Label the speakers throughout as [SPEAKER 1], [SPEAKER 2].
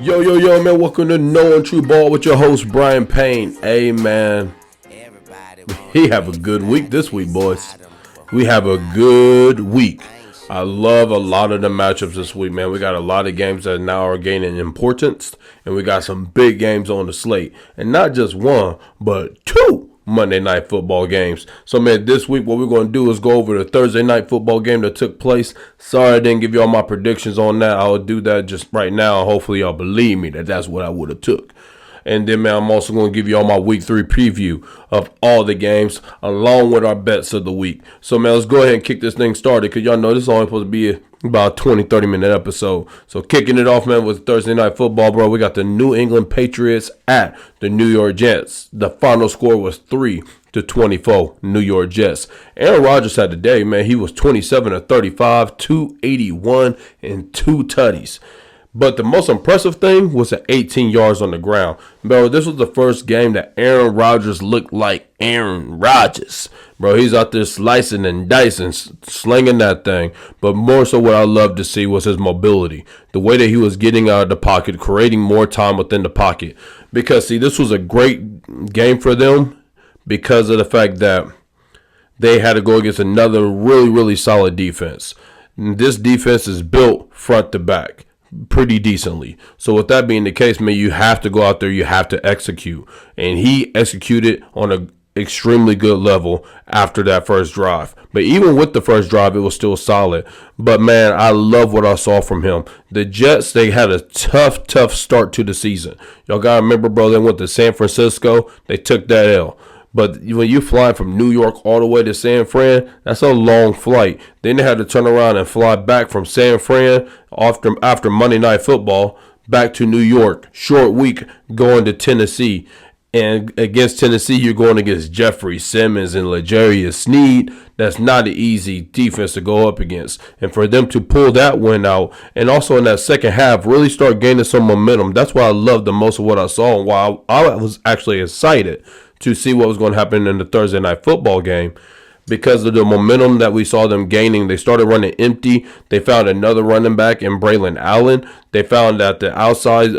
[SPEAKER 1] Yo, man, welcome to Knowing True Ball with your host, Brian Payne. Hey, man, we have a good week this week, boys. We have a good week. I love a lot of the matchups this week, man. We got a lot of games that now are gaining importance, and we got some big games on the slate. And not just one, but two Monday Night Football games. So, man, this week what we're going to do is go over the Thursday Night Football game that took place. Sorry I didn't give you all my predictions on that. I'll do that just right now. Hopefully y'all believe me that that's what I would have took. And then, man, I'm also going to give you all my Week 3 preview of all the games along with our bets of the week. So, man, let's go ahead and kick this thing started because y'all know this is only supposed to be about a 20, 30-minute episode. So, kicking it off, man, with Thursday Night Football, bro, we got the New England Patriots at the New York Jets. The final score was 3-24, New York Jets. Aaron Rodgers had the day, man. He was 27 of 35, 281, and 2 tutties. But the most impressive thing was the 18 yards on the ground. Bro, this was the first game that Aaron Rodgers looked like Aaron Rodgers. Bro, he's out there slicing and dicing, slinging that thing. But more so what I loved to see was his mobility. The way that he was getting out of the pocket, creating more time within the pocket. Because, see, this was a great game for them because of the fact that they had to go against another really, really solid defense. And this defense is built front to back pretty decently. So with that being the case, man, you have to go out there, you have to execute. And he executed on an extremely good level after that first drive. But even with the first drive, it was still solid. But, man, I love what I saw from him. The Jets, they had a tough start to the season. Y'all got to remember, bro, they went to San Francisco. They took that L. But when you fly from New York all the way to San Fran, that's a long flight. Then they had to turn around and fly back from San Fran after Monday Night Football back to New York. Short week going to Tennessee. And against Tennessee, you're going against Jeffrey Simmons and L'Jarius Sneed. That's not an easy defense to go up against. And for them to pull that win out and also in that second half really start gaining some momentum, that's why I loved the most of what I saw and why I was actually excited to see what was going to happen in the Thursday Night Football game. Because of the momentum that we saw them gaining, they started running empty. They found another running back in Braylon Allen. They found that the outside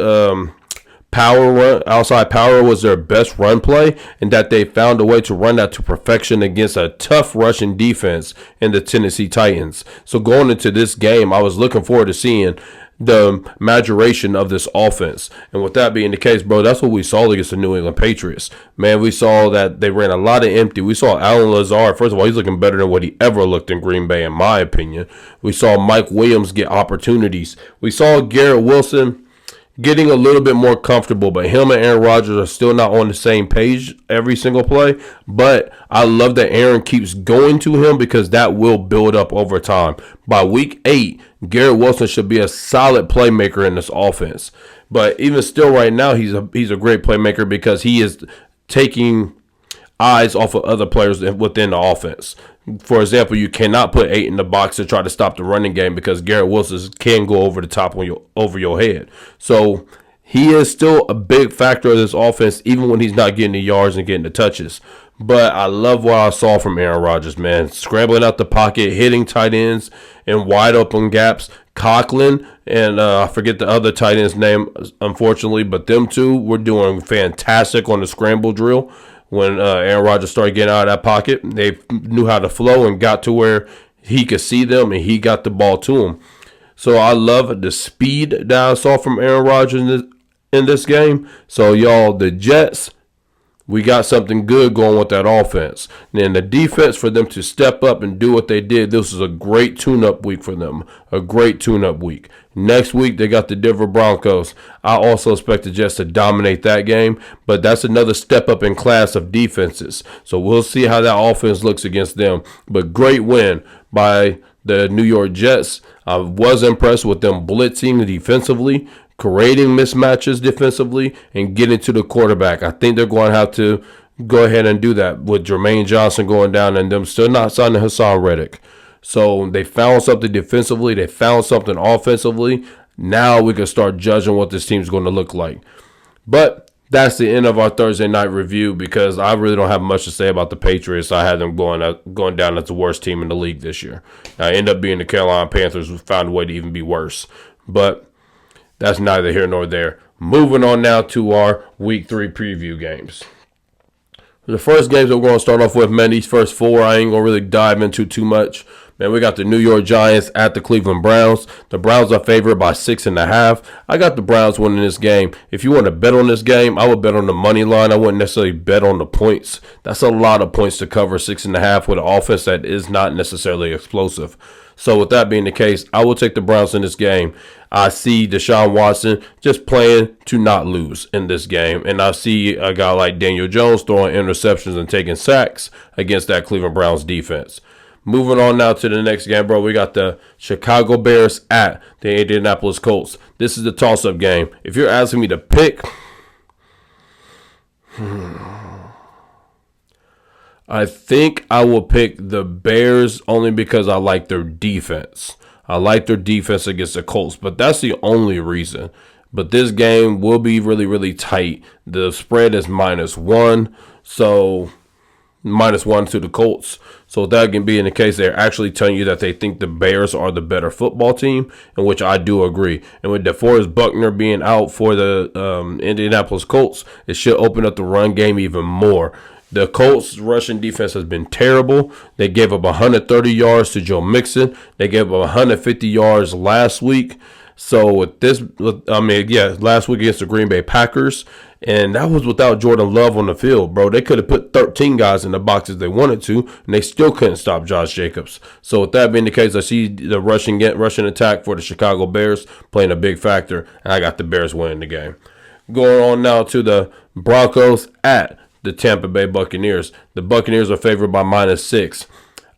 [SPEAKER 1] power was their best run play, and that they found a way to run that to perfection against a tough rushing defense in the Tennessee Titans. So going into this game, I was looking forward to seeing the maturation of this offense. And with that being the case, bro, that's what we saw against the New England Patriots. Man, we saw that they ran a lot of empty. We saw Allen Lazard. First of all, he's looking better than what he ever looked in Green Bay, in my opinion. We saw Mike Williams get opportunities. We saw Garrett Wilson getting a little bit more comfortable, but him and Aaron Rodgers are still not on the same page every single play. But I love that Aaron keeps going to him because that will build up over time. By week 8, Garrett Wilson should be a solid playmaker in this offense. But even still right now, he's a great playmaker because he is taking eyes off of other players within the offense. For example, you cannot put 8 in the box to try to stop the running game because Garrett Wilson can go over the top over your head. So he is still a big factor of this offense, even when he's not getting the yards and getting the touches. But I love what I saw from Aaron Rodgers, man. Scrambling out the pocket, hitting tight ends in wide open gaps. Conklin and I forget the other tight end's name, unfortunately, but them two were doing fantastic on the scramble drill. When Aaron Rodgers started getting out of that pocket, they knew how to flow and got to where he could see them and he got the ball to him. So I love the speed that I saw from Aaron Rodgers in this game. So, y'all, the Jets, we got something good going with that offense. And the defense, for them to step up and do what they did, this was a great tune-up week for them. A great tune-up week. Next week, they got the Denver Broncos. I also expect the Jets to dominate that game, but that's another step up in class of defenses. So we'll see how that offense looks against them. But great win by the New York Jets. I was impressed with them blitzing defensively, creating mismatches defensively, and getting to the quarterback. I think they're going to have to go ahead and do that with Jermaine Johnson going down and them still not signing Hassan Reddick. So they found something defensively. They found something offensively. Now we can start judging what this team's going to look like. But that's the end of our Thursday night review because I really don't have much to say about the Patriots. I had them going down as the worst team in the league this year. I end up being the Carolina Panthers, who found a way to even be worse. But That's neither here nor there. Moving on now to our Week 3 preview games. The first games that we're going to start off with, man, these first four, I ain't going to really dive into too much. Man, we got the New York Giants at the Cleveland Browns. The Browns are favored by 6.5. I got the Browns winning this game. If you want to bet on this game, I would bet on the money line. I wouldn't necessarily bet on the points. That's a lot of points to cover 6.5 with an offense that is not necessarily explosive. So with that being the case, I will take the Browns in this game. I see Deshaun Watson just playing to not lose in this game. And I see a guy like Daniel Jones throwing interceptions and taking sacks against that Cleveland Browns defense. Moving on now to the next game, bro. We got the Chicago Bears at the Indianapolis Colts. This is the toss-up game. If you're asking me to pick, I think I will pick the Bears only because I like their defense. I like their defense against the Colts, but that's the only reason. But this game will be really, really tight. The spread is -1, so -1 to the Colts. So that can be in the case they're actually telling you that they think the Bears are the better football team, in which I do agree. And with DeForest Buckner being out for the Indianapolis Colts, it should open up the run game even more. The Colts' rushing defense has been terrible. They gave up 130 yards to Joe Mixon. They gave up 150 yards last week. So with this, last week against the Green Bay Packers, and that was without Jordan Love on the field, bro. They could have put 13 guys in the box if they wanted to, and they still couldn't stop Josh Jacobs. So with that being the case, I see the rushing attack for the Chicago Bears playing a big factor, and I got the Bears winning the game. Going on now to the Broncos at the Tampa Bay Buccaneers. The Buccaneers are favored by -6.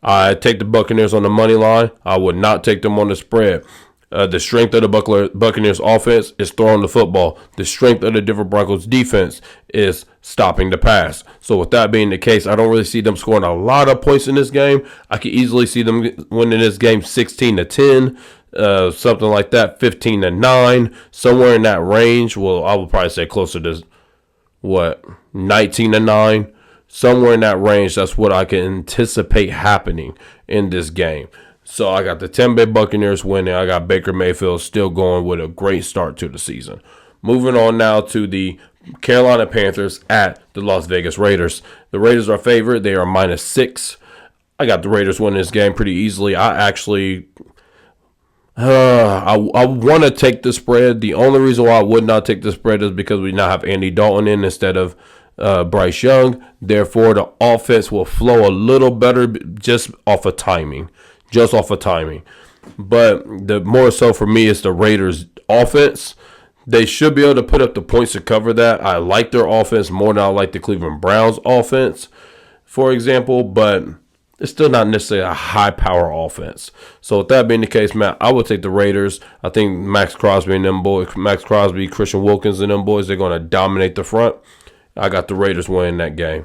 [SPEAKER 1] I take the Buccaneers on the money line. I would not take them on the spread. The strength of the Buccaneers offense is throwing the football. The strength of the Denver Broncos defense is stopping the pass. So with that being the case, I don't really see them scoring a lot of points in this game. I could easily see them winning this game 16-10, something like that, 15-9, somewhere in that range. Well, I would probably say closer to 19-9, somewhere in that range. That's what I can anticipate happening in this game. So I got the Tampa Bay Buccaneers winning. I got Baker Mayfield still going with a great start to the season. Moving on now to the Carolina Panthers at the Las Vegas Raiders. The Raiders are favored. They are -6. I got the Raiders winning this game pretty easily. I want to take the spread. The only reason why I would not take the spread is because we now have Andy Dalton in instead of Bryce Young. Therefore, the offense will flow a little better just off of timing. But the more so for me is the Raiders offense. They should be able to put up the points to cover that. I like their offense more than I like the Cleveland Browns offense, for example, but it's still not necessarily a high power offense. So with that being the case, man, I would take the Raiders. I think Max Crosby, Christian Wilkins and them boys, they're going to dominate the front. I got the Raiders winning that game.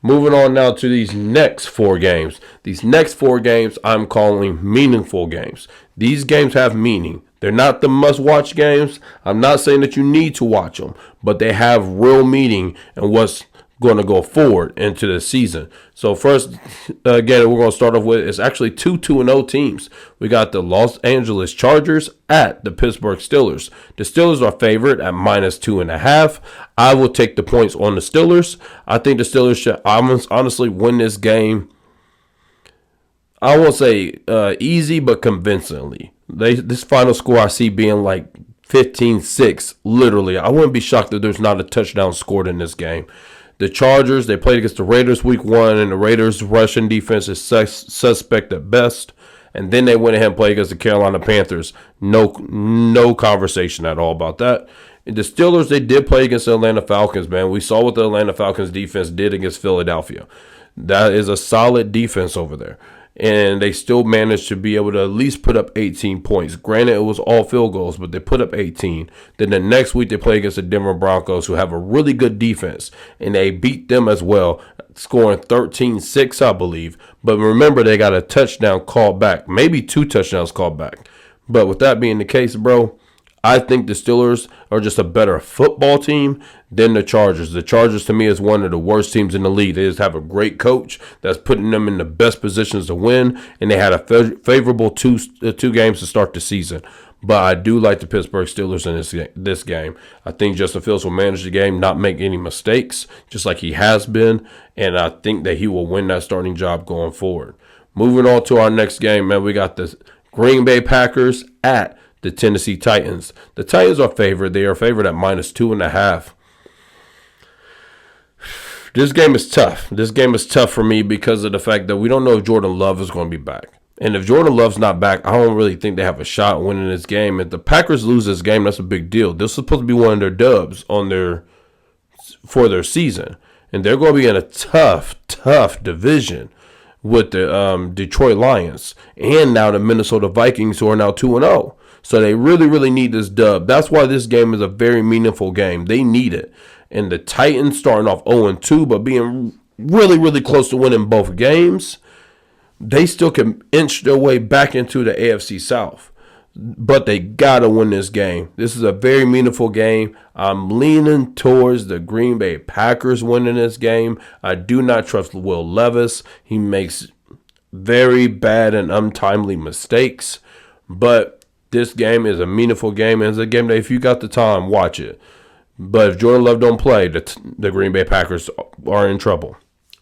[SPEAKER 1] Moving on now to these next 4 games. These next 4 games I'm calling meaningful games. These games have meaning. They're not the must-watch games. I'm not saying that you need to watch them, but they have real meaning and what's going to go forward into the season. So first, again, we're going to start off with is actually 2-2-0 teams. We got the Los Angeles Chargers at the Pittsburgh Steelers. The Steelers are favored at -2.5. I will take the points on the Steelers. I think the Steelers should honestly win this game. I won't say easy, but convincingly. This final score I see being like 15-6, literally. I wouldn't be shocked if there's not a touchdown scored in this game. The Chargers, they played against the Raiders week 1, and the Raiders' rushing defense is suspect at best. And then they went ahead and played against the Carolina Panthers. No conversation at all about that. And the Steelers, they did play against the Atlanta Falcons, man. We saw what the Atlanta Falcons defense did against Philadelphia. That is a solid defense over there. And they still managed to be able to at least put up 18 points. Granted, it was all field goals, but they put up 18. Then the next week they play against the Denver Broncos, who have a really good defense, and they beat them as well, scoring 13-6, I believe. But remember, they got a touchdown called back, maybe 2 touchdowns called back. But with that being the case, bro, I think the Steelers are just a better football team than the Chargers. The Chargers, to me, is one of the worst teams in the league. They just have a great coach that's putting them in the best positions to win, and they had a favorable two games to start the season. But I do like the Pittsburgh Steelers in this game. I think Justin Fields will manage the game, not make any mistakes, just like he has been, and I think that he will win that starting job going forward. Moving on to our next game, man, we got the Green Bay Packers at the Tennessee Titans. The Titans are favored. They are favored at -2.5. This game is tough. This game is tough for me because of the fact that we don't know if Jordan Love is going to be back. And if Jordan Love's not back, I don't really think they have a shot winning this game. If the Packers lose this game, that's a big deal. This is supposed to be one of their dubs for their season. And they're going to be in a tough division with the Detroit Lions and now the Minnesota Vikings, who are now 2-0. So they really need this dub. That's why this game is a very meaningful game. They need it. And the Titans starting off 0-2, but being really close to winning both games, they still can inch their way back into the AFC South. But they got to win this game. This is a very meaningful game. I'm leaning towards the Green Bay Packers winning this game. I do not trust Will Levis. He makes very bad and untimely mistakes. But this game is a meaningful game, and it's a game that if you got the time, watch it. But if Jordan Love don't play, the Green Bay Packers are in trouble.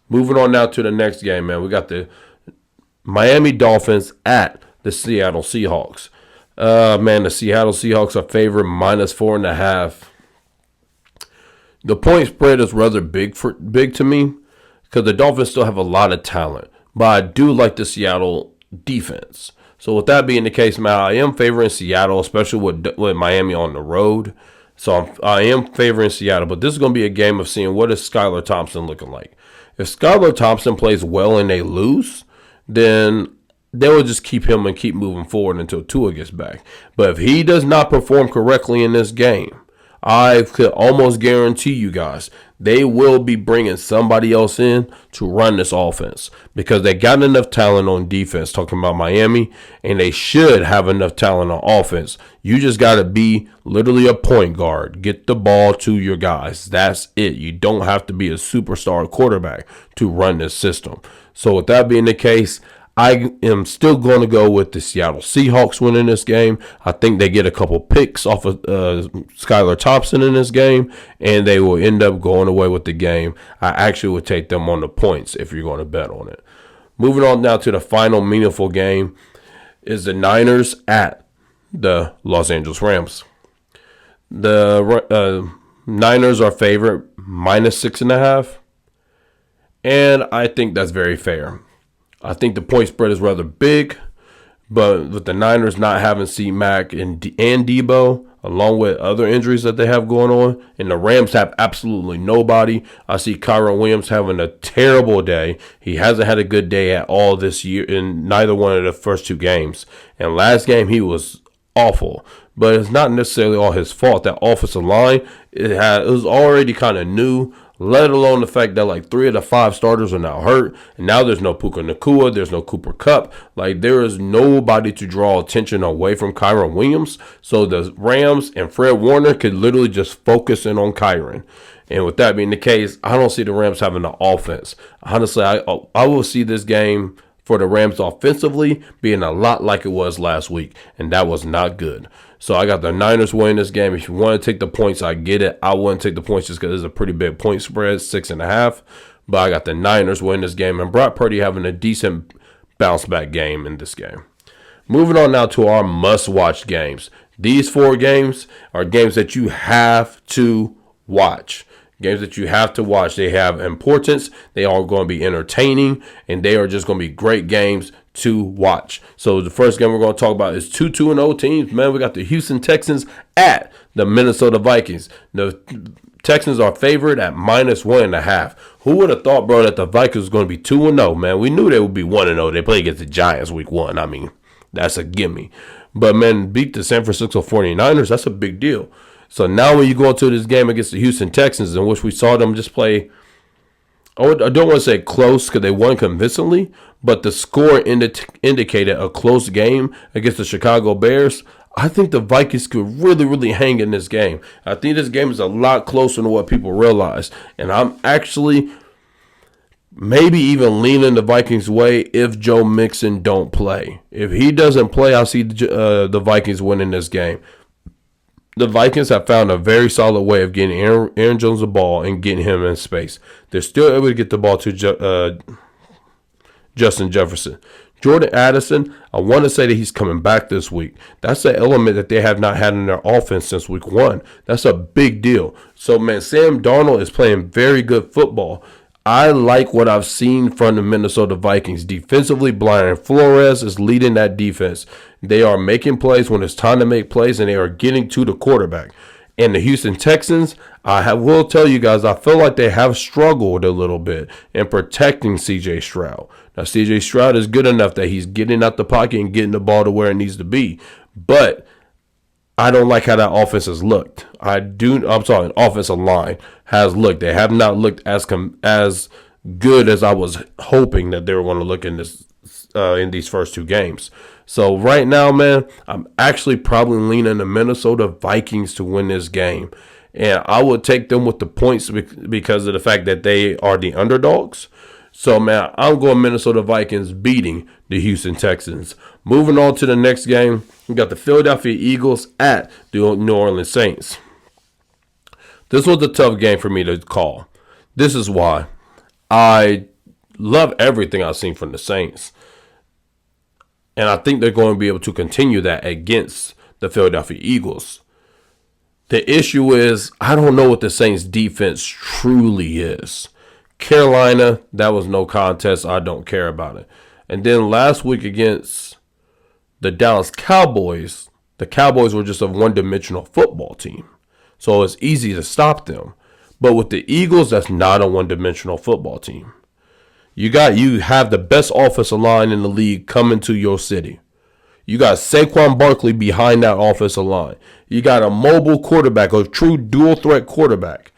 [SPEAKER 1] Moving on now to the next game, man. We got the Miami Dolphins at the Seattle Seahawks. The Seattle Seahawks are favored -4.5. The point spread is rather big to me because the Dolphins still have a lot of talent. But I do like the Seattle defense. So with that being the case, man, I am favoring Seattle, especially with Miami on the road. So I am favoring Seattle. But this is going to be a game of seeing what is Skylar Thompson looking like. If Skylar Thompson plays well and they lose, then they will just keep him and keep moving forward until Tua gets back. But if he does not perform correctly in this game, I could almost guarantee you guys they will be bringing somebody else in to run this offense because they got enough talent on defense, talking about Miami, and they should have enough talent on offense. You just got to be literally a point guard. Get the ball to your guys. That's it. You don't have to be a superstar quarterback to run this system. So with that being the case, I am still going to go with the Seattle Seahawks winning this game. I think they get a couple picks off of Skylar Thompson in this game, and they will end up going away with the game. I actually would take them on the points if you're going to bet on it. Moving on now to the final meaningful game is the Niners at the Los Angeles Rams. The Niners are favored -6.5, and I think that's very fair. I think the point spread is rather big, but with the Niners not having C-Mac and Debo, along with other injuries that they have going on, and the Rams have absolutely nobody. I see Kyron Williams having a terrible day. He hasn't had a good day at all this year in neither one of the first two games. And last game, he was awful. But it's not necessarily all his fault. That offensive line, it was already kind of new, let alone the fact that like 3 of the 5 starters are now hurt. And now there's no Puka Nacua. There's no Cooper Kupp. Like there is nobody to draw attention away from Kyron Williams. So the Rams and Fred Warner could literally just focus in on Kyron. And with that being the case, I don't see the Rams having the offense. Honestly, I will see this game for the Rams offensively being a lot like it was last week. And that was not good. So I got the Niners winning this game. If you want to take the points, I get it. I wouldn't take the points just because it's a pretty big point spread, 6.5. But I got the Niners winning this game. And Brock Purdy having a decent bounce back game in this game. Moving on now to our must-watch games. These 4 games are games that you have to watch. Games that you have to watch. They have importance. They are going to be entertaining. And they are just going to be great games to watch. So the first game we're going to talk about is 2-2-0 teams. Man, we got the Houston Texans at the Minnesota Vikings. The Texans are favored at -1.5. Who would have thought, bro, that the Vikings was going to be 2-0, man? We knew they would be 1-0. They played against the Giants week 1. I mean, that's a gimme. But, man, beat the San Francisco 49ers, that's a big deal. So now when you go into this game against the Houston Texans, in which we saw them just play, I don't want to say close because they won convincingly, but the score indicated a close game against the Chicago Bears. I think the Vikings could really, really hang in this game. I think this game is a lot closer than what people realize. And I'm actually maybe even leaning the Vikings' way if Joe Mixon don't play. If he doesn't play, I see the Vikings winning this game. The Vikings have found a very solid way of getting Aaron Jones the ball and getting him in space. They're still able to get the ball to Justin Jefferson. Jordan Addison, I want to say that he's coming back this week. That's an element that they have not had in their offense since week 1. That's a big deal. So, man, Sam Darnold is playing very good football. I like what I've seen from the Minnesota Vikings. Defensively, Brian Flores is leading that defense. They are making plays when it's time to make plays, and they are getting to the quarterback. And the Houston Texans, will tell you guys, I feel like they have struggled a little bit in protecting C.J. Stroud. Now, C.J. Stroud is good enough that he's getting out the pocket and getting the ball to where it needs to be. But I don't like how that offense has looked. Offensive line has looked. They have not looked as good as I was hoping that they were going to look in these first 2 games. So right now, man, I'm actually probably leaning the Minnesota Vikings to win this game. And I would take them with the points because of the fact that they are the underdogs. So, man, I'm going Minnesota Vikings beating the Houston Texans. Moving on to the next game, we got the Philadelphia Eagles at the New Orleans Saints. This was a tough game for me to call. This is why. I love everything I've seen from the Saints. And I think they're going to be able to continue that against the Philadelphia Eagles. The issue is, I don't know what the Saints defense truly is. Carolina, that was no contest. I don't care about it. And then last week against the Dallas Cowboys, the Cowboys were just a one-dimensional football team. So it's easy to stop them. But with the Eagles, that's not a one-dimensional football team. You have the best offensive line in the league coming to your city. You got Saquon Barkley behind that offensive line. You got a mobile quarterback, a true dual-threat quarterback,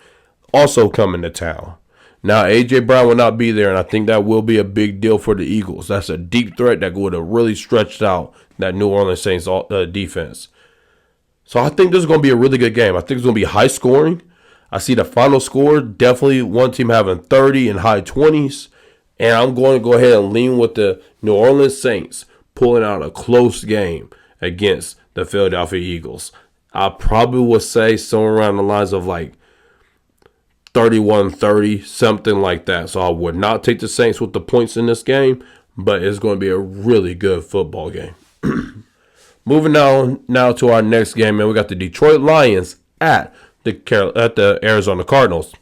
[SPEAKER 1] also coming to town. Now, A.J. Brown will not be there, and I think that will be a big deal for the Eagles. That's a deep threat that would have really stretched out that New Orleans Saints defense. So I think this is going to be a really good game. I think it's going to be high scoring. I see the final score, definitely one team having 30 and high 20s. And I'm going to go ahead and lean with the New Orleans Saints pulling out a close game against the Philadelphia Eagles. I probably would say somewhere around the lines of like 31-30, something like that. So I would not take the Saints with the points in this game, but it's going to be a really good football game. Moving on now to our next game, and we got the Detroit Lions at the Arizona Cardinals.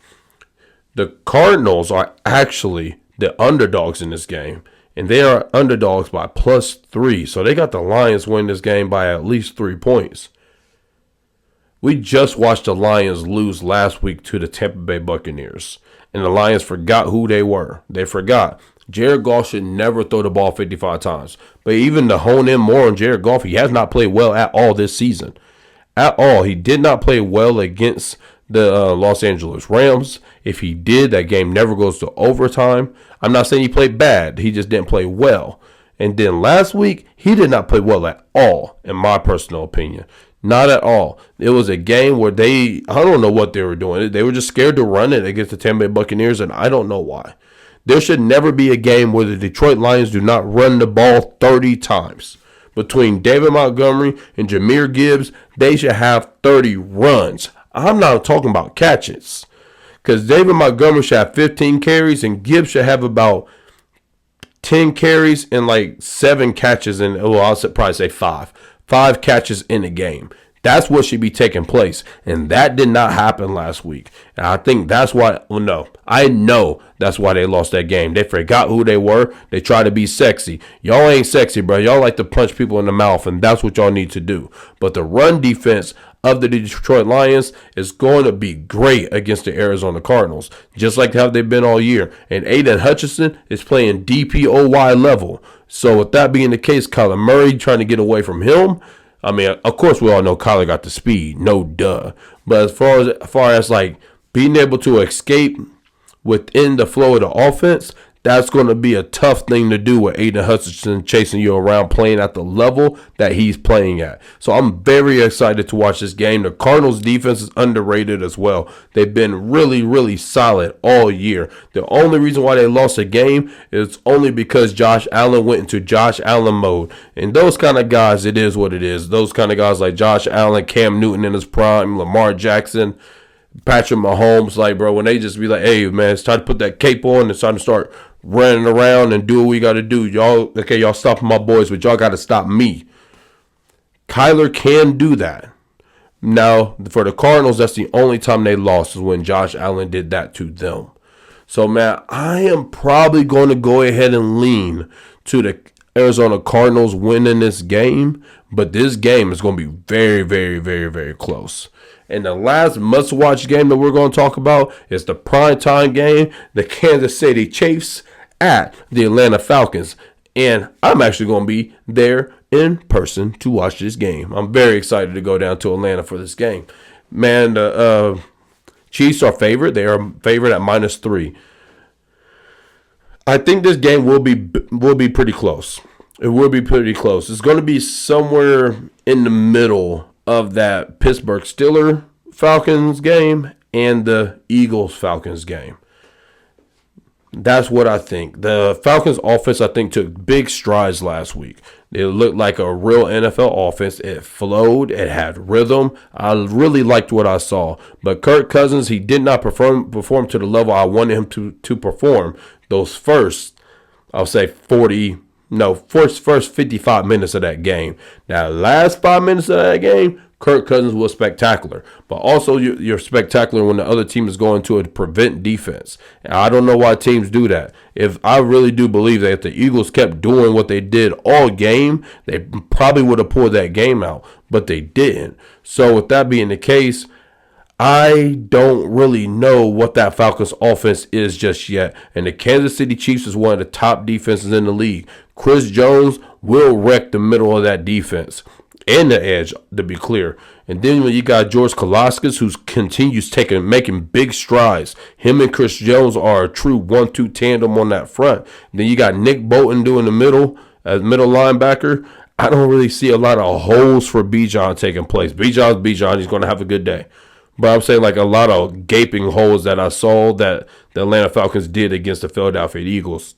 [SPEAKER 1] The Cardinals are actually the underdogs in this game, and they are underdogs by +3. So they got the Lions win this game by at least 3 points. We just watched the Lions lose last week to the Tampa Bay Buccaneers, and the Lions forgot who they were. They forgot. Jared Goff should never throw the ball 55 times. But even to hone in more on Jared Goff, he has not played well at all this season. At all. He did not play well against the Los Angeles Rams. If he did, that game never goes to overtime. I'm not saying he played bad. He just didn't play well. And then last week, he did not play well at all, in my personal opinion. Not at all. It was a game where I don't know what they were doing. They were just scared to run it against the Tampa Bay Buccaneers, and I don't know why. There should never be a game where the Detroit Lions do not run the ball 30 times. Between David Montgomery and Jahmyr Gibbs, they should have 30 runs. I'm not talking about catches. Because David Montgomery should have 15 carries, and Gibbs should have about 10 carries and like 7 catches. I'll probably say 5. 5 catches in a game. That's what should be taking place. And that did not happen last week. And I think that's why, I know that's why they lost that game. They forgot who they were. They tried to be sexy. Y'all ain't sexy, bro. Y'all like to punch people in the mouth, and that's what y'all need to do. But the run defense of the Detroit Lions is going to be great against the Arizona Cardinals, just like how they've been all year. And Aiden Hutchinson is playing DPOY level. So with that being the case, Kyler Murray trying to get away from him. I mean, of course, we all know Kyler got the speed, no duh. But as far as like being able to escape within the flow of the offense, That's going to be a tough thing to do with Aiden Hutchinson chasing you around, playing at the level that he's playing at. So I'm very excited to watch this game. The Cardinals defense is underrated as well. They've been really, really solid all year. The only reason why they lost a game is only because Josh Allen went into Josh Allen mode. And those kind of guys, it is what it is. Those kind of guys like Josh Allen, Cam Newton in his prime, Lamar Jackson, Patrick Mahomes, like, bro, when they just be like, hey, man, it's time to put that cape on. It's time to start running around and do what we got to do. Y'all stopping my boys, but y'all got to stop me. Kyler can do that. Now, for the Cardinals, that's the only time they lost is when Josh Allen did that to them. So, man, I am probably going to go ahead and lean to the Arizona Cardinals winning this game, but this game is going to be very, very, very, very close. And the last must-watch game that we're going to talk about is the primetime game, the Kansas City Chiefs at the Atlanta Falcons. And I'm actually going to be there in person to watch this game. I'm very excited to go down to Atlanta for this game. Man, the Chiefs are favored. They are favored at -3. I think this game will be pretty close. It will be pretty close. It's going to be somewhere in the middle of that Pittsburgh Steelers Falcons game and the Eagles Falcons game. That's what I think. The Falcons offense, I think, took big strides last week. It looked like a real NFL offense. It flowed. It had rhythm. I really liked what I saw. But Kirk Cousins, he did not perform to the level I wanted him to perform. Those first 55 minutes of that game. Now, last 5 minutes of that game, Kirk Cousins was spectacular. But also, you're spectacular when the other team is going to prevent defense. And I don't know why teams do that. I really do believe that if the Eagles kept doing what they did all game, they probably would have pulled that game out. But they didn't. So with that being the case, I don't really know what that Falcons offense is just yet. And the Kansas City Chiefs is one of the top defenses in the league. Chris Jones will wreck the middle of that defense and the edge, to be clear. And then when you got George Karlaftis, who continues making big strides. Him and Chris Jones are a true 1-2 tandem on that front. And then you got Nick Bolton doing the middle as middle linebacker. I don't really see a lot of holes for Bijan taking place. Bijan's Bijan. He's going to have a good day. But I'm saying like a lot of gaping holes that I saw that the Atlanta Falcons did against the Philadelphia Eagles.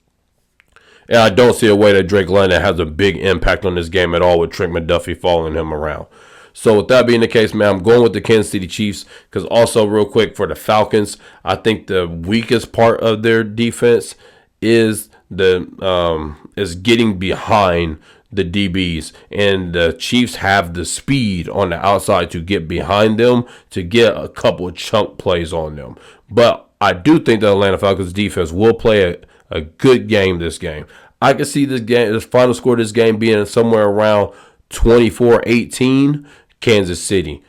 [SPEAKER 1] And I don't see a way that Drake London has a big impact on this game at all with Trent McDuffie following him around. So with that being the case, man, I'm going with the Kansas City Chiefs because also real quick for the Falcons, I think the weakest part of their defense is getting behind the DBs, and the Chiefs have the speed on the outside to get behind them to get a couple of chunk plays on them. But I do think the Atlanta Falcons defense will play a good game this game. I can see this final score of this game being somewhere around 24-18 Kansas City.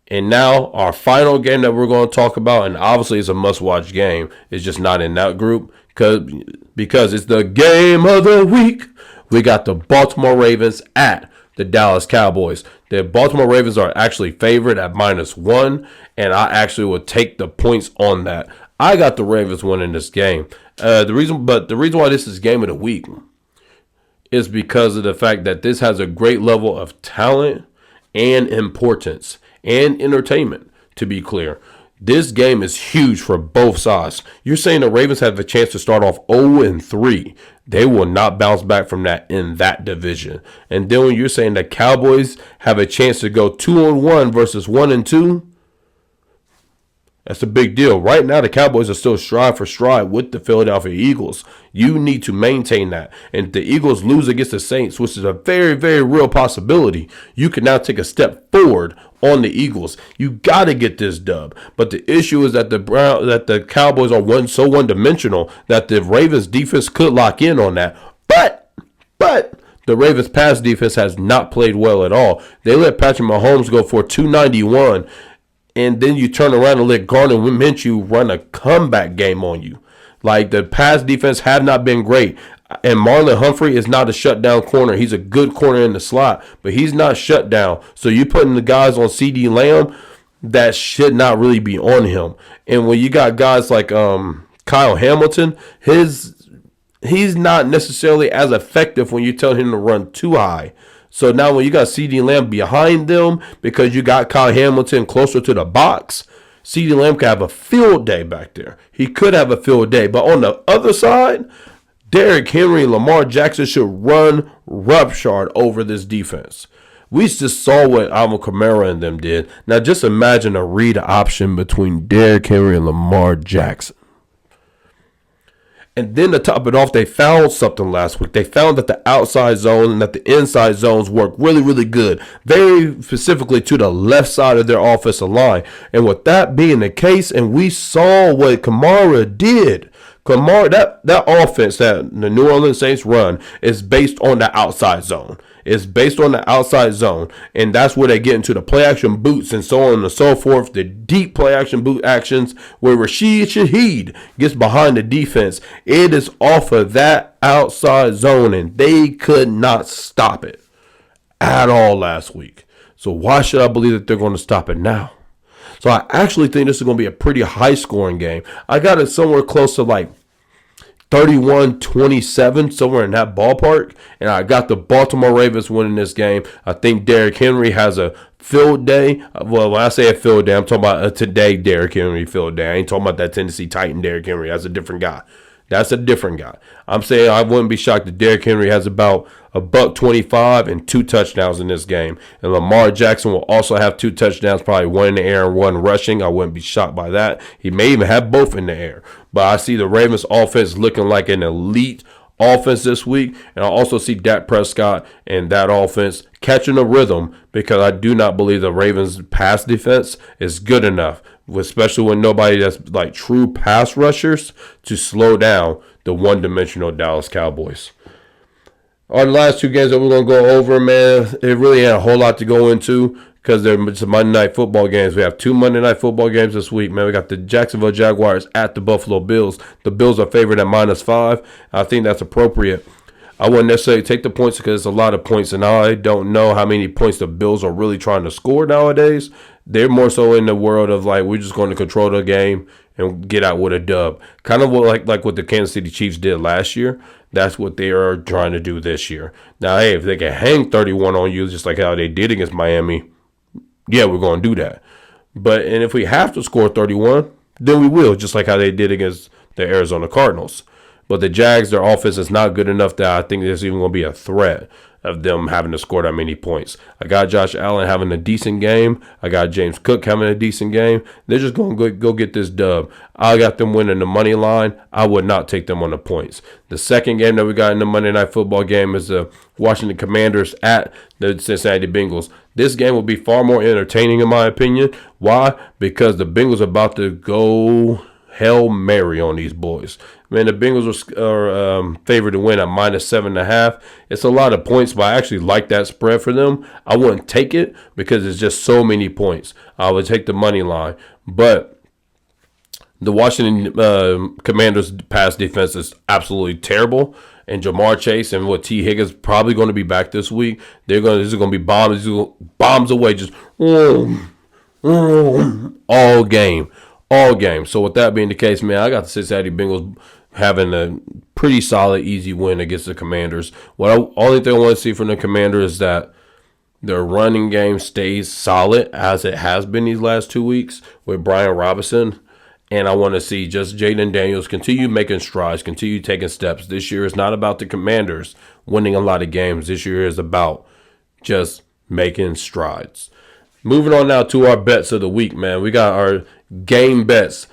[SPEAKER 1] And now our final game that we're going to talk about, and obviously it's a must-watch game, it's just not in that group because it's the game of the week. We got the Baltimore Ravens at the Dallas Cowboys. The Baltimore Ravens are actually favored at -1, and I actually would take the points on that. I got the Ravens winning this game. The reason why this is game of the week is because of the fact that this has a great level of talent and importance and entertainment, to be clear. This game is huge for both sides. You're saying the Ravens have a chance to start off 0-3. They will not bounce back from that in that division. And then when you're saying the Cowboys have a chance to go 2-1 versus 1-2, that's a big deal. Right now, the Cowboys are still stride for stride with the Philadelphia Eagles. You need to maintain that. And if the Eagles lose against the Saints, which is a very, very real possibility, you can now take a step forward on the Eagles. You got to get this dub. But the issue is that the Cowboys are so one-dimensional that the Ravens defense could lock in on that. But the Ravens pass defense has not played well at all. They let Patrick Mahomes go for 291. And then you turn around and let Gardner Minshew run a comeback game on you. Like, the pass defense have not been great. And Marlon Humphrey is not a shutdown corner. He's a good corner in the slot, but he's not shut down. So you're putting the guys on CD Lamb that should not really be on him. And when you got guys like Kyle Hamilton, his he's not necessarily as effective when you tell him to run too high. So now when you got CeeDee Lamb behind them because you got Kyle Hamilton closer to the box, CeeDee Lamb could have a field day back there. He could have a field day. But on the other side, Derrick Henry and Lamar Jackson should run roughshod over this defense. We just saw what Alvin Kamara and them did. Now just imagine a read option between Derrick Henry and Lamar Jackson. And then to top it off, they found something last week. They found that the outside zone and that the inside zones work really, really good. Very specifically to the left side of their offensive line. And with that being the case, and we saw what Kamara did. Kamara, that offense that the New Orleans Saints run is based on the outside zone. It's based on the outside zone. And that's where they get into the play action boots and so on and so forth. The deep play action boot actions where Rashid Shaheed gets behind the defense. It is off of that outside zone, and they could not stop it at all last week. So why should I believe that they're going to stop it now? So I actually think this is going to be a pretty high-scoring game. I got it somewhere close to like 31-27, somewhere in that ballpark. And I got the Baltimore Ravens winning this game. I think Derrick Henry has a field day. Well, when I say a field day, I'm talking about a today Derrick Henry field day. I ain't talking about that Tennessee Titan Derrick Henry. That's a different guy. That's a different guy. I'm saying I wouldn't be shocked if Derrick Henry has about $125 and 2 touchdowns in this game. And Lamar Jackson will also have 2 touchdowns, probably 1 in the air and 1 rushing. I wouldn't be shocked by that. He may even have both in the air. But I see the Ravens offense looking like an elite offense this week. And I also see Dak Prescott and that offense catching a rhythm, because I do not believe the Ravens pass defense is good enough, especially when nobody that's like true pass rushers, to slow down the one-dimensional Dallas Cowboys. Our last 2 games that we're going to go over, man, it really ain't a whole lot to go into because they're Monday Night Football games. We have 2 Monday Night Football games this week, man. We got the Jacksonville Jaguars at the Buffalo Bills. The Bills are favored at -5. I think that's appropriate. I wouldn't necessarily take the points because it's a lot of points, and I don't know how many points the Bills are really trying to score nowadays. They're more so in the world of like, we're just going to control the game and get out with a dub. Kind of like what the Kansas City Chiefs did last year. That's what they are trying to do this year. Now, hey, if they can hang 31 on you, just like how they did against Miami, yeah, we're going to do that. And if we have to score 31, then we will, just like how they did against the Arizona Cardinals. But the Jags, their offense is not good enough that I think there's even going to be a threat of them having to score that many points. I got Josh Allen having a decent game. I got James Cook having a decent game. They're just going to go get this dub. I got them winning the money line. I would not take them on the points. The second game that we got in the Monday Night Football game is the Washington Commanders at the Cincinnati Bengals. This game will be far more entertaining in my opinion. Why? Because the Bengals are about to go Hail Mary on these boys. Man, the Bengals are favored to win at -7.5. It's a lot of points, but I actually like that spread for them. I wouldn't take it because it's just so many points. I would take the money line. But the Washington Commanders pass defense is absolutely terrible. And Jamar Chase and T. Higgins probably going to be back this week. This is going to be bombs away, just all game. All game. So with that being the case, man, I got the Cincinnati Bengals having a pretty solid, easy win against the Commanders. Only thing I want to see from the Commanders is that their running game stays solid as it has been these last 2 weeks with Brian Robinson. And I want to see just Jaden Daniels continue making strides, continue taking steps. This year is not about the Commanders winning a lot of games. This year is about just making strides. Moving on now to our bets of the week, man. We got our game bets.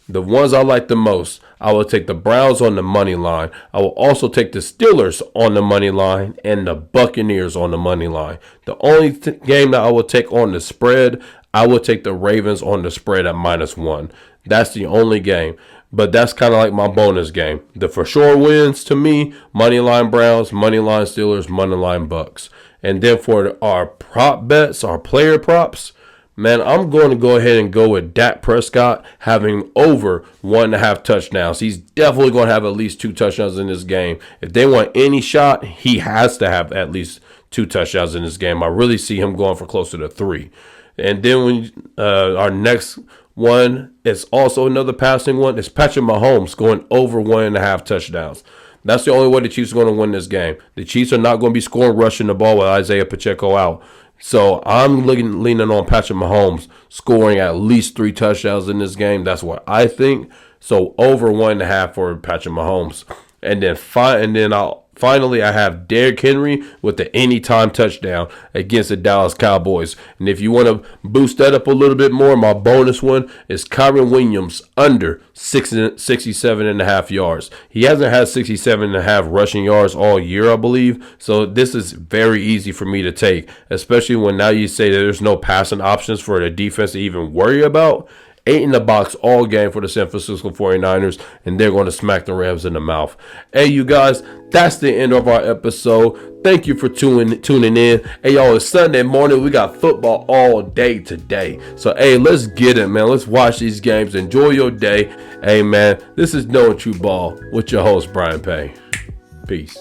[SPEAKER 1] The ones I like the most. I will take the Browns on the money line. I will also take the Steelers on the money line and the Buccaneers on the money line. The only game that I will take on the spread, I will take the Ravens on the spread at -1. That's the only game. But that's kind of like my bonus game. The for sure wins to me, money line Browns, money line Steelers, money line Bucks. And then for our prop bets, our player props, man, I'm going to go ahead and go with Dak Prescott having over 1.5 touchdowns. He's definitely going to have at least 2 touchdowns in this game. If they want any shot, he has to have at least 2 touchdowns in this game. I really see him going for closer to 3. And then our next one is also another passing one. It's Patrick Mahomes going over 1.5 touchdowns. That's the only way the Chiefs are going to win this game. The Chiefs are not going to be scoring rushing the ball with Isaiah Pacheco out. So I'm leaning on Patrick Mahomes scoring at least 3 touchdowns in this game. That's what I think. So over 1.5 for Patrick Mahomes. And then finally, I have Derrick Henry with the anytime touchdown against the Dallas Cowboys. And if you want to boost that up a little bit more, my bonus one is Kyren Williams under 67.5 yards. He hasn't had 67.5 rushing yards all year, I believe. So this is very easy for me to take, especially when now you say that there's no passing options for the defense to even worry about. 8 in the box all game for the San Francisco 49ers, and they're going to smack the Rams in the mouth. Hey, you guys, that's the end of our episode. Thank you for tuning in. Hey, y'all, it's Sunday morning. We got football all day today. So, hey, let's get it, man. Let's watch these games. Enjoy your day. Hey, man, this is Knowing True Ball with your host, Brian Payne. Peace.